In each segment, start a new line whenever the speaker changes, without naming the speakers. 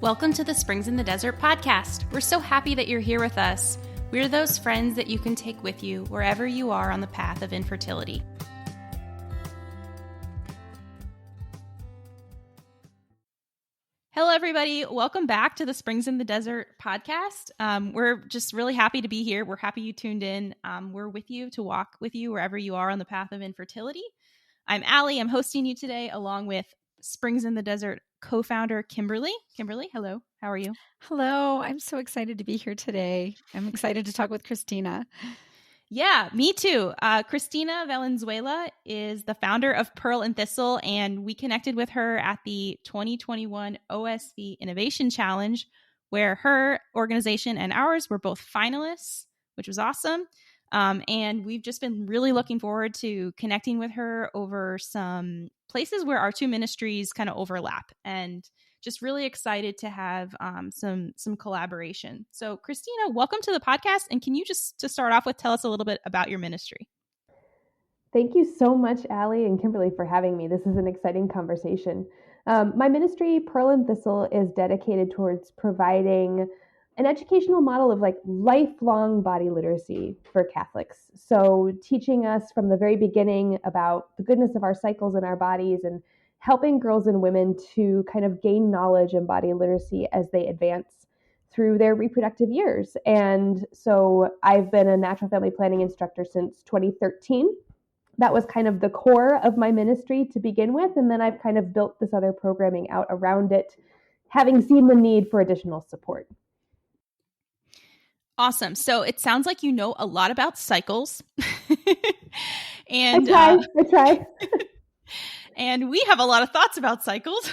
Welcome to the Springs in the Desert podcast. We're so happy that you're here with us. We're those friends that you can take with you wherever you are on the path of infertility. Hello, everybody. Welcome back to the Springs in the Desert podcast. We're just really happy to be here. We're happy you tuned in. We're with you to walk with you wherever you are on the path of infertility. I'm Allie. I'm hosting you today along with Springs in the Desert co-founder Kimberly. Kimberly, hello. How are you?
Hello. I'm so excited to be here today. I'm excited to talk with Christina.
Yeah, me too. Christina Valenzuela is the founder of Pearl and Thistle, and we connected with her at the 2021 OSV Innovation Challenge, where her organization and ours were both finalists, which was awesome. And we've just been really looking forward to connecting with her over some places where our two ministries kind of overlap, and just really excited to have some collaboration. So Christina, welcome to the podcast. And can you just, to start off with, tell us a little bit about your ministry?
Thank you so much, Allie and Kimberly, for having me. This is an exciting conversation. My ministry, Pearl and Thistle, is dedicated towards providing an educational model of lifelong body literacy for Catholics. So teaching us from the very beginning about the goodness of our cycles and our bodies, and helping girls and women to kind of gain knowledge and body literacy as they advance through their reproductive years. And so I've been a natural family planning instructor since 2013. That was kind of the core of my ministry to begin with. And then I've kind of built this other programming out around it, having seen the need for additional support.
Awesome. So it sounds like you know a lot about cycles. And
I try.
And we have a lot of thoughts about cycles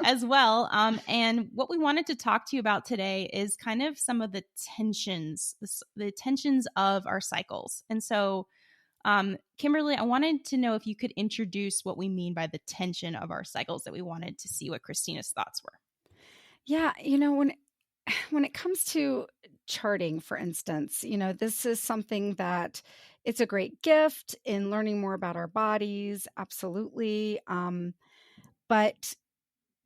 as well. And what we wanted to talk to you about today is kind of some of the tensions, the tensions of our cycles. And so, Kimberly, I wanted to know if you could introduce what we mean by the tension of our cycles, that we wanted to see what Christina's thoughts were.
Yeah, when it comes to charting, for instance, this is something that it's a great gift in learning more about our bodies. Absolutely. But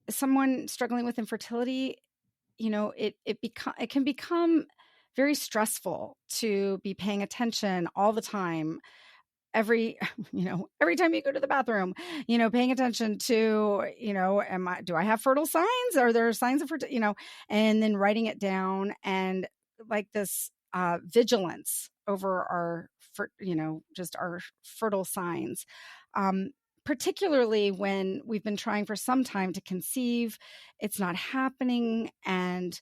someone struggling with infertility, it can become very stressful to be paying attention all the time. Every time you go to the bathroom, paying attention to, do I have fertile signs? Are there signs of fertility, and then writing it down, and like this vigilance over just our fertile signs. Particularly when we've been trying for some time to conceive, it's not happening. And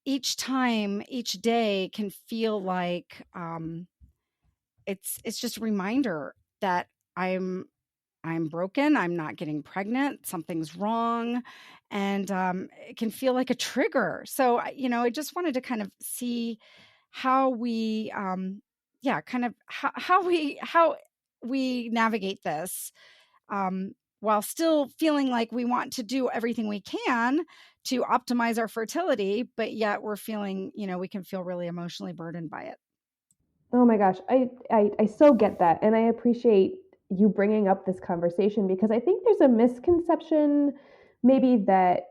each day can feel like, it's just a reminder that I'm broken. I'm not getting pregnant. Something's wrong. And it can feel like a trigger. So, I just wanted to kind of see how we, how we navigate this while still feeling like we want to do everything we can to optimize our fertility, but yet we're feeling, we can feel really emotionally burdened by it.
Oh my gosh, I so get that. And I appreciate you bringing up this conversation, because I think there's a misconception maybe that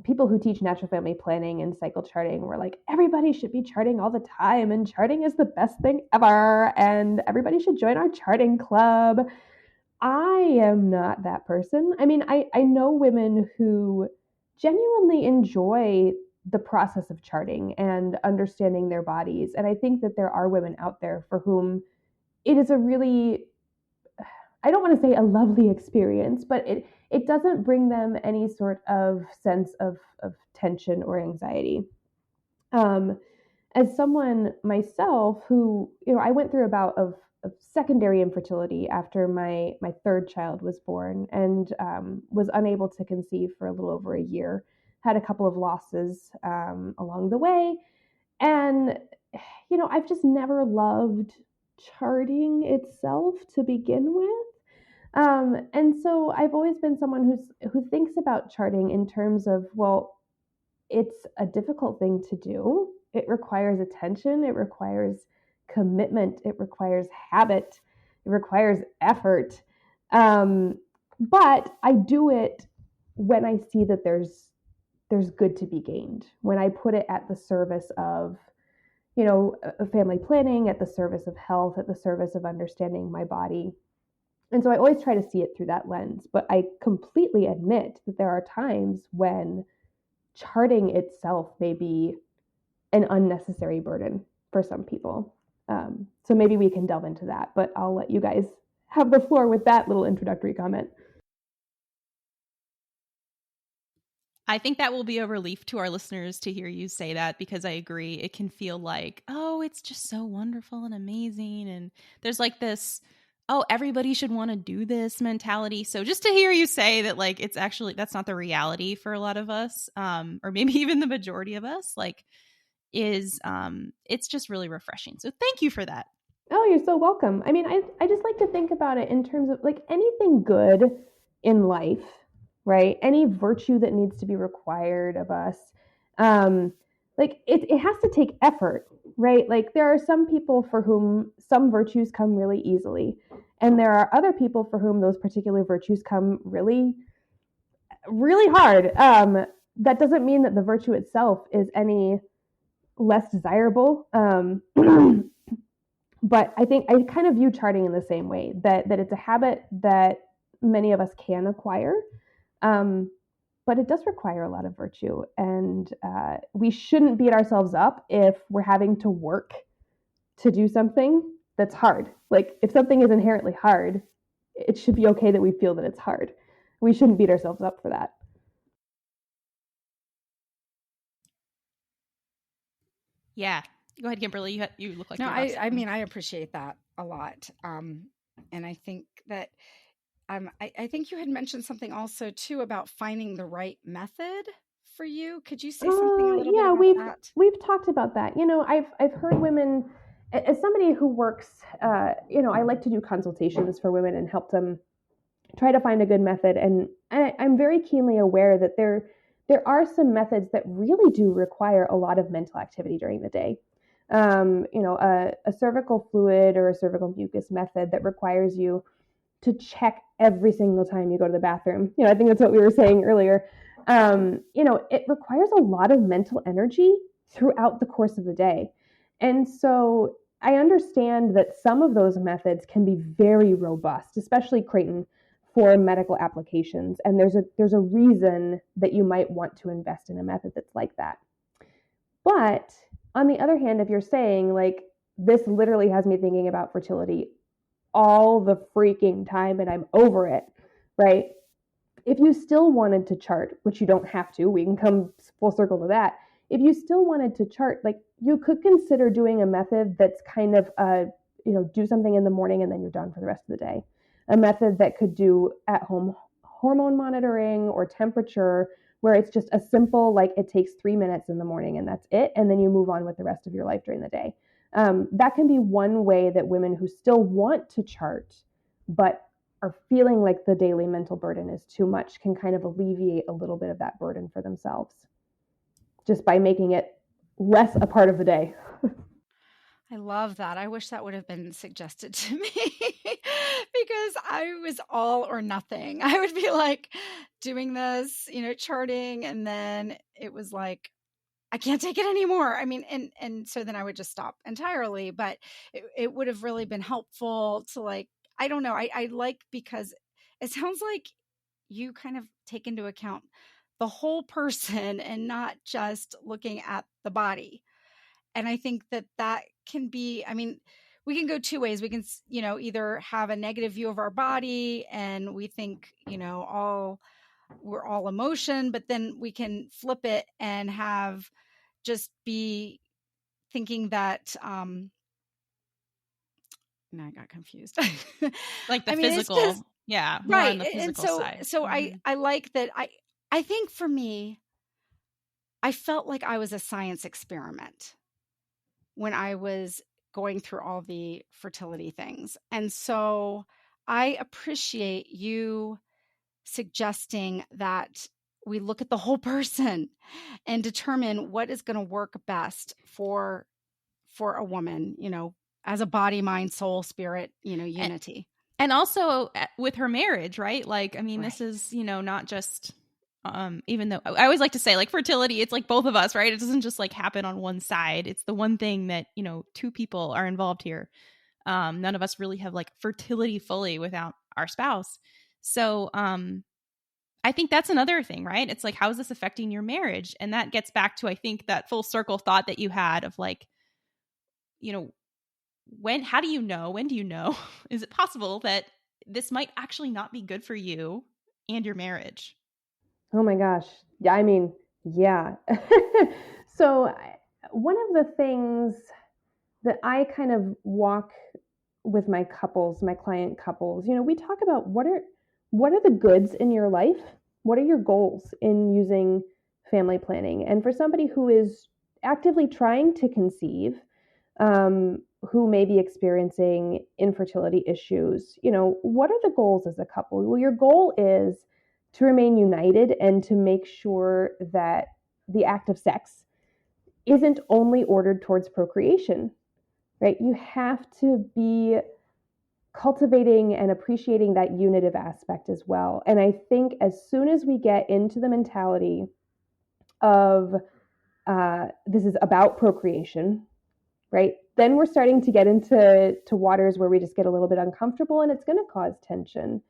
people who teach natural family planning and cycle charting were like, everybody should be charting all the time, and charting is the best thing ever, and everybody should join our charting club. I am not that person. I mean, I know women who genuinely enjoy the process of charting and understanding their bodies. And I think that there are women out there for whom it is a really, I don't want to say a lovely experience, but it doesn't bring them any sort of sense of tension or anxiety. As someone myself who, I went through a bout of secondary infertility after my third child was born, and was unable to conceive for a little over a year. Had a couple of losses along the way. And, I've just never loved charting itself to begin with. And so I've always been someone who thinks about charting in terms of, well, it's a difficult thing to do. It requires attention. It requires commitment. It requires habit. It requires effort. But I do it when I see that there's there's good to be gained, when I put it at the service of, family planning, at the service of health, at the service of understanding my body. And so I always try to see it through that lens, but I completely admit that there are times when charting itself may be an unnecessary burden for some people. So maybe we can delve into that, but I'll let you guys have the floor with that little introductory comment.
I think that will be a relief to our listeners to hear you say that, because I agree. It can feel like, oh, it's just so wonderful and amazing. And there's like this, oh, everybody should want to do this mentality. So just to hear you say that, like, it's actually, that's not the reality for a lot of us, or maybe even the majority of us, like, it's just really refreshing. So thank you for that.
Oh, you're so welcome. I mean, I just like to think about it in terms of like anything good in life, right? Any virtue that needs to be required of us. Like it has to take effort, right? Like there are some people for whom some virtues come really easily, and there are other people for whom those particular virtues come really, really hard. That doesn't mean that the virtue itself is any less desirable. But I think I kind of view charting in the same way, that it's a habit that many of us can acquire. But it does require a lot of virtue, and we shouldn't beat ourselves up if we're having to work to do something that's hard. Like if something is inherently hard, it should be okay that we feel that it's hard. We shouldn't beat ourselves up for that.
Yeah. Go ahead, Kimberly. You look like
no. I mean, I appreciate that a lot, and I think that I think you had mentioned something also too about finding the right method for you. Could you say something a little bit about that?
We've talked about that. I've heard women, as somebody who works, I like to do consultations for women and help them try to find a good method. And I'm very keenly aware that there are some methods that really do require a lot of mental activity during the day. A cervical fluid or a cervical mucus method that requires you to check every single time you go to the bathroom. I think that's what we were saying earlier. It requires a lot of mental energy throughout the course of the day. And so I understand that some of those methods can be very robust, especially Creighton, for medical applications. And there's a reason that you might want to invest in a method that's like that. But on the other hand, if you're saying like, this literally has me thinking about fertility all the freaking time and I'm over it, right? If you still wanted to chart, which you don't have to, we can come full circle to that. If you still wanted to chart, like you could consider doing a method that's kind of, do something in the morning and then you're done for the rest of the day. A method that could do at-home hormone monitoring or temperature, where it's just a simple, like it takes 3 minutes in the morning and that's it. And then you move on with the rest of your life during the day. That can be one way that women who still want to chart, but are feeling like the daily mental burden is too much, can kind of alleviate a little bit of that burden for themselves just by making it less a part of the day.
I love that. I wish that would have been suggested to me because I was all or nothing. I would be like doing this, charting, and then it was like, I can't take it anymore. I mean, and so then I would just stop entirely, but it would have really been helpful to like, I don't know. I like, because it sounds like you kind of take into account the whole person and not just looking at the body. And I think that can be, I mean, we can go two ways. We can, either have a negative view of our body and we think, we're all emotion, but then we can flip it and have just be thinking that, now I got confused.
Like the physical. Just, yeah.
Right.
On the physical
and so,
side.
so I like that. I think for me, I felt like I was a science experiment when I was going through all the fertility things. And so I appreciate you suggesting that we look at the whole person and determine what is going to work best for a woman, as a body, mind, soul, spirit, unity.
And also with her marriage, right? Like, I mean,
right.
This is, not just Even though I always like to say, like, fertility, it's like both of us, right? It doesn't just like happen on one side. It's the one thing that, two people are involved here. None of us really have like fertility fully without our spouse. So I think that's another thing, right? It's like, how is this affecting your marriage? And that gets back to, I think, that full circle thought that you had of like, how do you know? When do you know? Is it possible that this might actually not be good for you and your marriage?
Oh my gosh. Yeah, I mean, yeah. So one of the things that I kind of walk with my couples, my client couples, we talk about what are the goods in your life? What are your goals in using family planning? And for somebody who is actively trying to conceive, who may be experiencing infertility issues, what are the goals as a couple? Well, your goal is to remain united and to make sure that the act of sex isn't only ordered towards procreation, right? You have to be cultivating and appreciating that unitive aspect as well. And I think as soon as we get into the mentality of this is about procreation, right? Then we're starting to get into waters where we just get a little bit uncomfortable, and it's going to cause tension.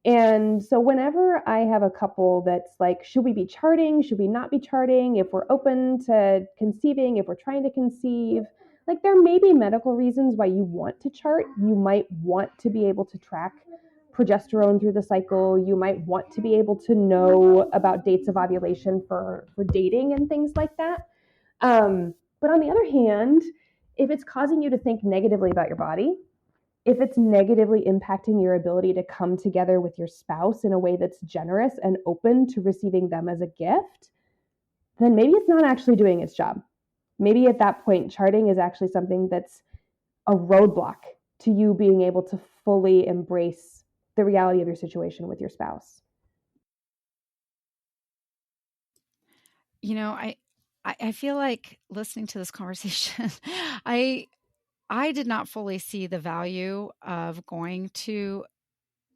And so whenever I have a couple that's like, should we be charting? Should we not be charting? If we're open to conceiving, if we're trying to conceive, like there may be medical reasons why you want to chart. You might want to be able to track progesterone through the cycle. You might want to be able to know about dates of ovulation for dating and things like that. But on the other hand, if it's causing you to think negatively about your body, if it's negatively impacting your ability to come together with your spouse in a way that's generous and open to receiving them as a gift, then maybe it's not actually doing its job. Maybe at that point, charting is actually something that's a roadblock to you being able to fully embrace the reality of your situation with your spouse.
I feel like listening to this conversation, I did not fully see the value of going to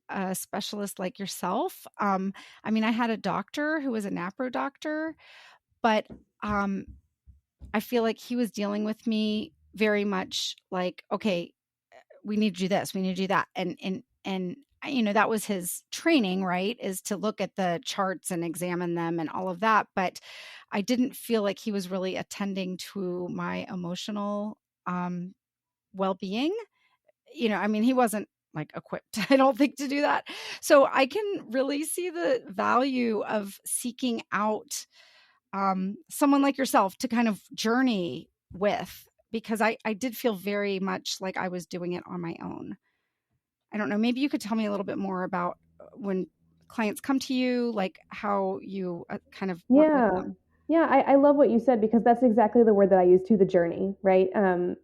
a specialist like yourself. I had a doctor who was a NAPRO doctor, but I feel like he was dealing with me very much like, okay, we need to do this, we need to do that. And that was his training, right? Is to look at the charts and examine them and all of that. But I didn't feel like he was really attending to my emotional well-being. He wasn't like equipped, I don't think, to do that. So I can really see the value of seeking out someone like yourself to kind of journey with, because I did feel very much like I was doing it on my own. I don't know, maybe you could tell me a little bit more about when clients come to you, like how you kind of work with them.
Yeah, I love what you said, because that's exactly the word that I use too, the journey, right?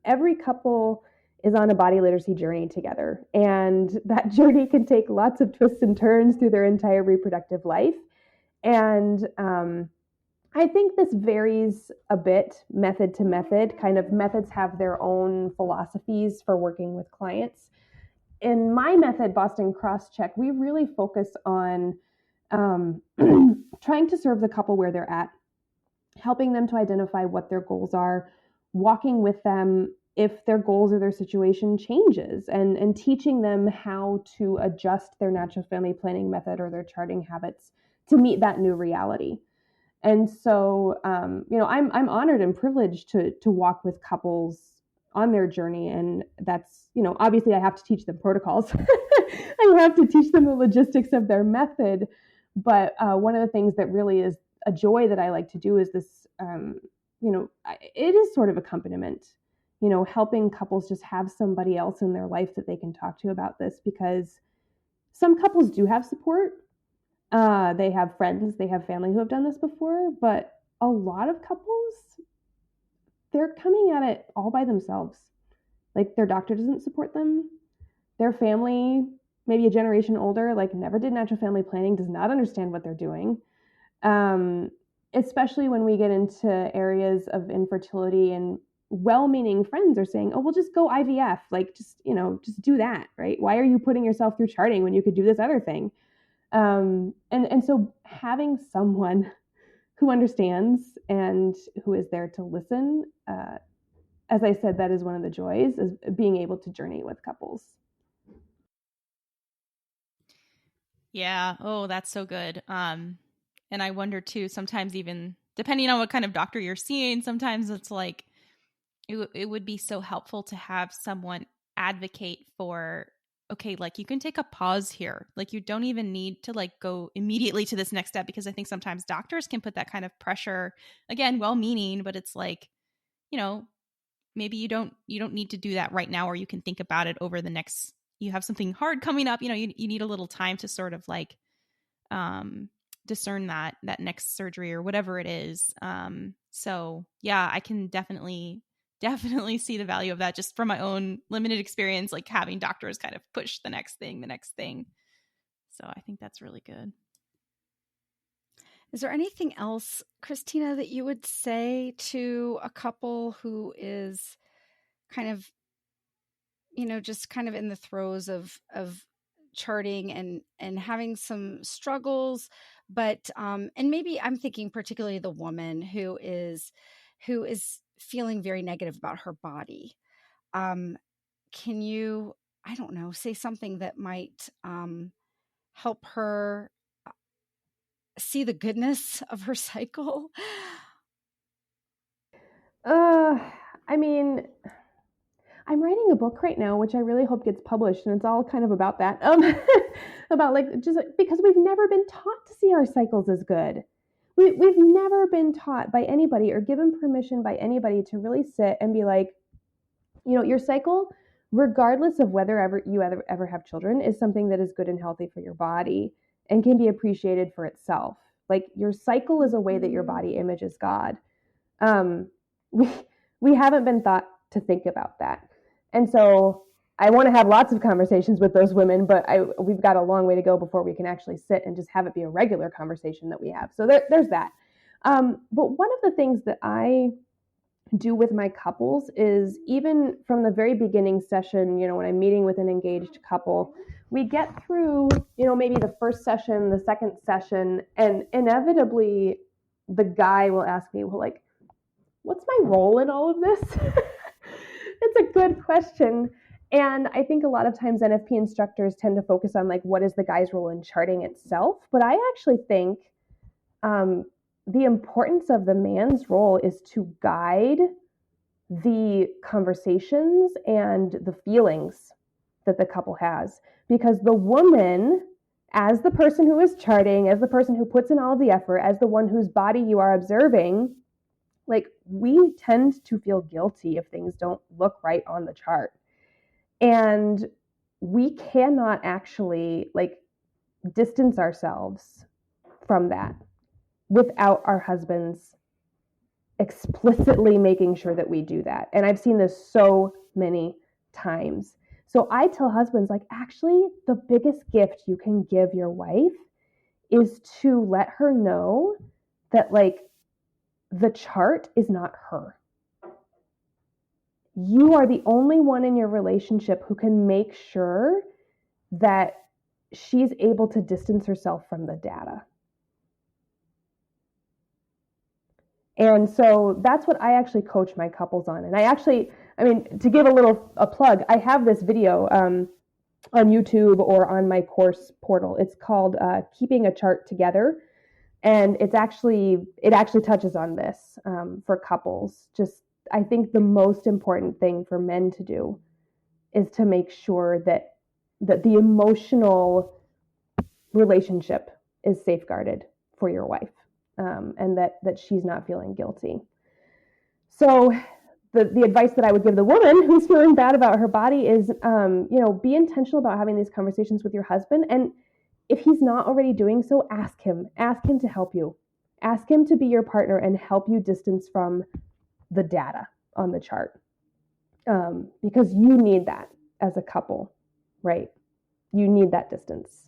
Every couple is on a body literacy journey together, and that journey can take lots of twists and turns through their entire reproductive life. And I think this varies a bit method to method. Kind of methods have their own philosophies for working with clients. In my method, Boston Crosscheck, we really focus on trying to serve the couple where they're at, helping them to identify what their goals are, walking with them if their goals or their situation changes, and teaching them how to adjust their natural family planning method or their charting habits to meet that new reality. And so, I'm honored and privileged to walk with couples on their journey. And that's, obviously I have to teach them protocols. I have to teach them the logistics of their method. But one of the things that really is a joy that I like to do is this, it is sort of accompaniment, helping couples just have somebody else in their life that they can talk to about this, because some couples do have support. They have friends, they have family who have done this before, but a lot of couples, they're coming at it all by themselves. Like their doctor doesn't support them. Their family, maybe a generation older, like never did natural family planning, does not understand what they're doing. Especially when we get into areas of infertility, and well-meaning friends are saying, oh, well, just go IVF. Like, just do that, right? Why are you putting yourself through charting when you could do this other thing? And so having someone who understands and who is there to listen, as I said, that is one of the joys, is being able to journey with couples.
Yeah. Oh, that's so good. And I wonder too, sometimes even depending on what kind of doctor you're seeing, sometimes it's like it would be so helpful to have someone advocate for, okay, like you can take a pause here. Like you don't even need to like go immediately to this next step, because I think sometimes doctors can put that kind of pressure, again, well-meaning, but it's like, you know, maybe you don't need to do that right now, or you can think about it over the next, you have something hard coming up, you know, you need a little time to sort of like discern that next surgery or whatever it is. So yeah, I can definitely see the value of that just from my own limited experience, like having doctors kind of push the next thing. So I think that's really good.
Is there anything else, Christina, that you would say to a couple who is kind of, you know, just kind of in the throes of charting and having some struggles, but and maybe I'm thinking particularly the woman who is feeling very negative about her body. Can you, I don't know, say something that might help her see the goodness of her cycle?
I mean, I'm writing a book right now, which I really hope gets published, and it's all kind of about that. About like, just because we've never been taught to see our cycles as good. We've never been taught by anybody or given permission by anybody to really sit and be like, you know, your cycle, regardless of whether you ever have children, is something that is good and healthy for your body and can be appreciated for itself. Like your cycle is a way that your body images God. We haven't been thought to think about that. And so I want to have lots of conversations with those women, but we've got a long way to go before we can actually sit and just have it be a regular conversation that we have. So there's that. But one of the things that I do with my couples is, even from the very beginning session, you know, when I'm meeting with an engaged couple, we get through, you know, maybe the first session, the second session, and inevitably the guy will ask me, well, like, what's my role in all of this? It's a good question. And I think a lot of times NFP instructors tend to focus on like, what is the guy's role in charting itself? But I actually think the importance of the man's role is to guide the conversations and the feelings that the couple has. Because the woman, as the person who is charting, as the person who puts in all of the effort, as the one whose body you are observing, like we tend to feel guilty if things don't look right on the chart. And we cannot actually like distance ourselves from that without our husbands explicitly making sure that we do that. And I've seen this so many times. So I tell husbands, like, actually, the biggest gift you can give your wife is to let her know that, like, the chart is not her. You are the only one in your relationship who can make sure that she's able to distance herself from the data. And so that's what I actually coach my couples on. And to give a plug, I have this video on YouTube or on my course portal. It's called Keeping a Chart Together. And it actually touches on this for couples. Just, I think the most important thing for men to do is to make sure that the emotional relationship is safeguarded for your wife. And that she's not feeling guilty. So the advice that I would give the woman who's feeling bad about her body is, be intentional about having these conversations with your husband. And if he's not already doing so, ask him to help you. Ask him to be your partner and help you distance from the data on the chart. Because you need that as a couple, right? You need that distance.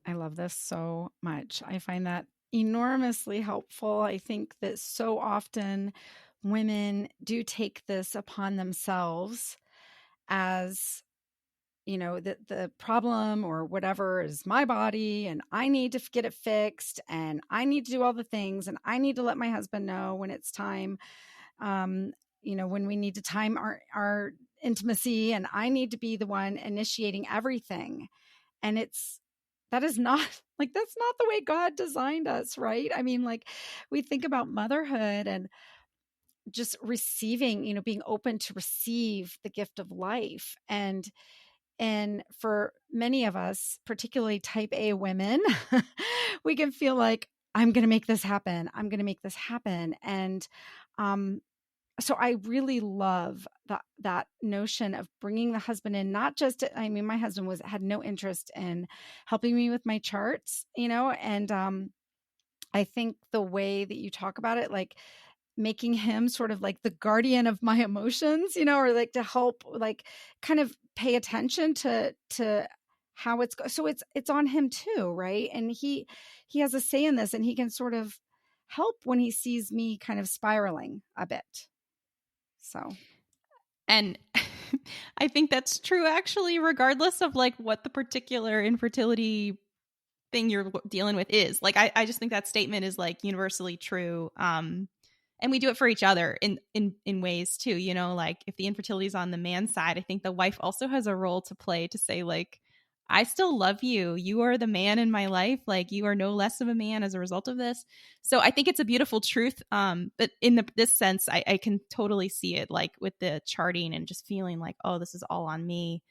I love this so much. I find that enormously helpful. I think that so often women do take this upon themselves as, the problem or whatever is my body, and I need to get it fixed, and I need to do all the things, and I need to let my husband know when it's time, when we need to time our intimacy, and I need to be the one initiating everything. And that is not that's not the way God designed us, right? I mean, we think about motherhood and just receiving, being open to receive the gift of life. And for many of us, particularly type A women, we can feel like, I'm going to make this happen. I'm going to make this happen. And so I really love that notion of bringing the husband in, not just, my husband had no interest in helping me with my charts, and I think the way that you talk about it, making him sort of like the guardian of my emotions, or to help, kind of pay attention to how so it's on him too, right? And he has a say in this, and he can sort of help when he sees me kind of spiraling a bit. So,
and I think that's true actually, regardless of what the particular infertility thing you're dealing with is. I just think that statement is universally true. And we do it for each other in ways too, if the infertility is on the man's side, I think the wife also has a role to play to say, I still love you. You are the man in my life. You are no less of a man as a result of this. So I think it's a beautiful truth. But in this sense, I can totally see it, with the charting and just feeling oh, this is all on me.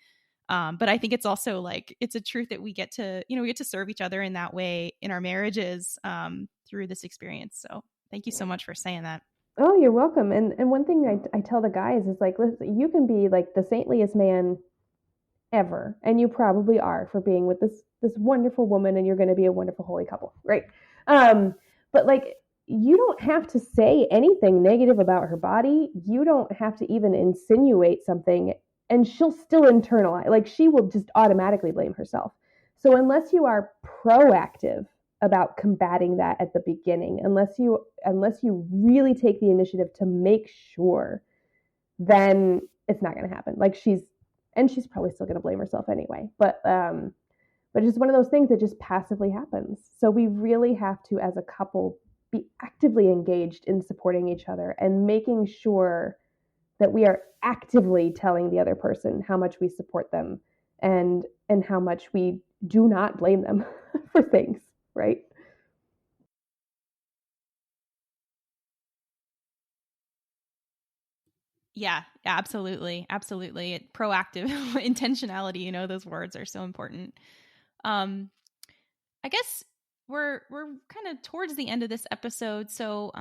But I think it's also it's a truth that we get to serve each other in that way in our marriages through this experience. So thank you so much for saying that.
Oh, you're welcome. And one thing I tell the guys is listen, you can be the saintliest man ever, and you probably are, for being with this wonderful woman, and you're going to be a wonderful holy couple, right? But you don't have to say anything negative about her body. You don't have to even insinuate something, and she'll still internalize. She will just automatically blame herself. So unless you are proactive about combating that at the beginning, unless you really take the initiative to make sure, then it's not going to happen. She's probably still going to blame herself anyway. But it's just one of those things that just passively happens. So we really have to, as a couple, be actively engaged in supporting each other and making sure that we are actively telling the other person how much we support them and how much we do not blame them for things, right?
Yeah, absolutely. Absolutely. Proactive intentionality, those words are so important. I guess we're kind of towards the end of this episode. So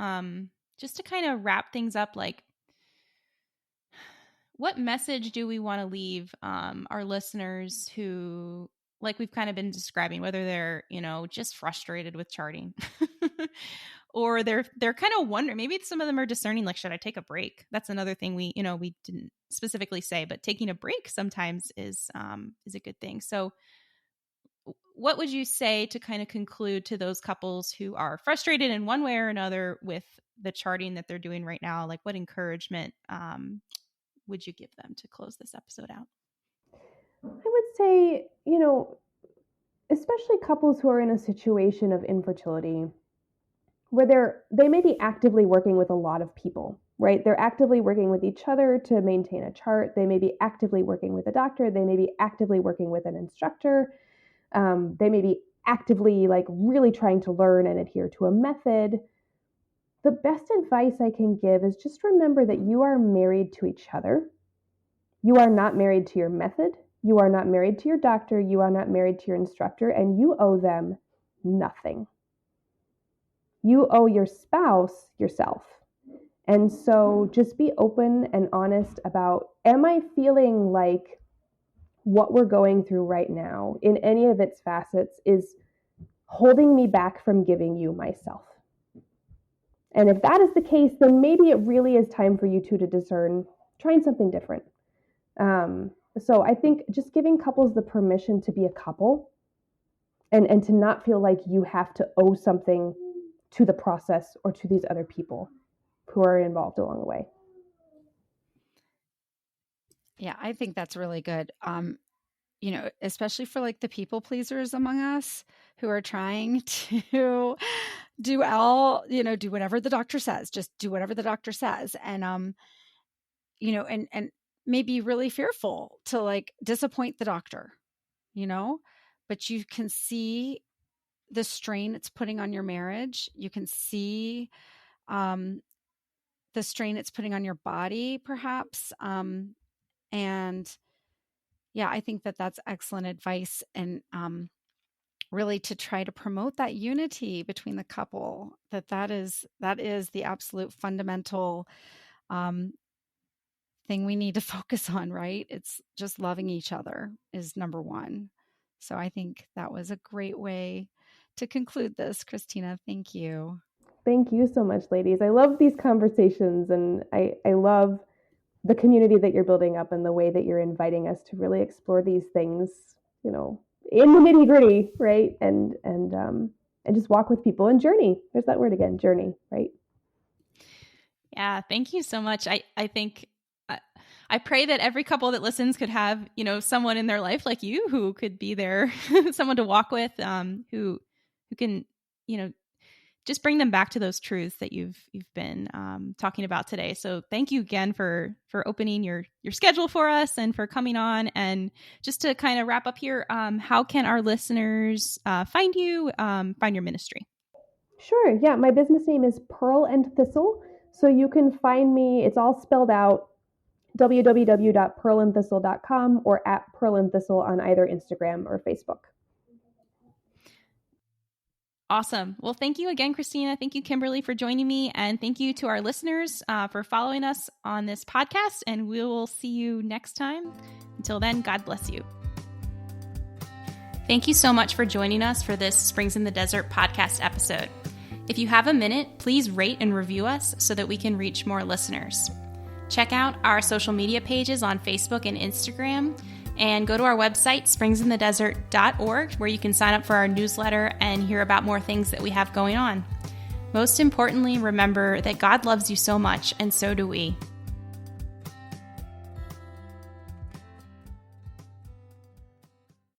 just to kind of wrap things up, what message do we want to leave our listeners who, we've kind of been describing, whether they're, just frustrated with charting or they're kind of wondering, maybe some of them are discerning, should I take a break? That's another thing we didn't specifically say, but taking a break sometimes is a good thing. So what would you say to kind of conclude to those couples who are frustrated in one way or another with the charting that they're doing right now? What encouragement would you give them to close this episode out?
I would say, especially couples who are in a situation of infertility where they may be actively working with a lot of people, right? They're actively working with each other to maintain a chart. They may be actively working with a doctor. They may be actively working with an instructor. They may be actively really trying to learn and adhere to a method. The best advice I can give is just remember that you are married to each other. You are not married to your method. You are not married to your doctor. You are not married to your instructor, and you owe them nothing. You owe your spouse yourself. And so just be open and honest about, am I feeling like what we're going through right now in any of its facets is holding me back from giving you myself? And if that is the case, then maybe it really is time for you two to discern trying something different. So I think just giving couples the permission to be a couple and to not feel like you have to owe something to the process or to these other people who are involved along the way.
Yeah, I think that's really good. especially for like the people pleasers among us who are trying to do whatever the doctor says, just do whatever the doctor says. And, and maybe really fearful to like disappoint the doctor, but you can see the strain it's putting on your marriage. You can see, the strain it's putting on your body, perhaps. And yeah, I think that that's excellent advice. And, really to try to promote that unity between the couple, that is the absolute fundamental thing we need to focus on, right? It's just loving each other is number one. So I think that was a great way to conclude this. Christina, thank you.
Thank you so much, ladies. I love these conversations, and I love the community that you're building up and the way that you're inviting us to really explore these things, in the nitty gritty, right? And just walk with people and journey. There's that word again, journey, right?
Yeah. Thank you so much. I think I pray that every couple that listens could have, someone in their life like you who could be there, someone to walk with, who can, just bring them back to those truths that you've been talking about today. So thank you again for opening your schedule for us and for coming on. And just to kind of wrap up here, how can our listeners find you, find your ministry?
Sure. Yeah. My business name is Pearl and Thistle. So you can find me, it's all spelled out, www.pearlandthistle.com or at Pearl and Thistle on either Instagram or Facebook.
Awesome. Well, thank you again, Christina. Thank you, Kimberly, for joining me. And thank you to our listeners for following us on this podcast. And we will see you next time. Until then, God bless you. Thank you so much for joining us for this Springs in the Desert podcast episode. If you have a minute, please rate and review us so that we can reach more listeners. Check out our social media pages on Facebook and Instagram. And go to our website, springsinthedesert.org, where you can sign up for our newsletter and hear about more things that we have going on. Most importantly, remember that God loves you so much, and so do we.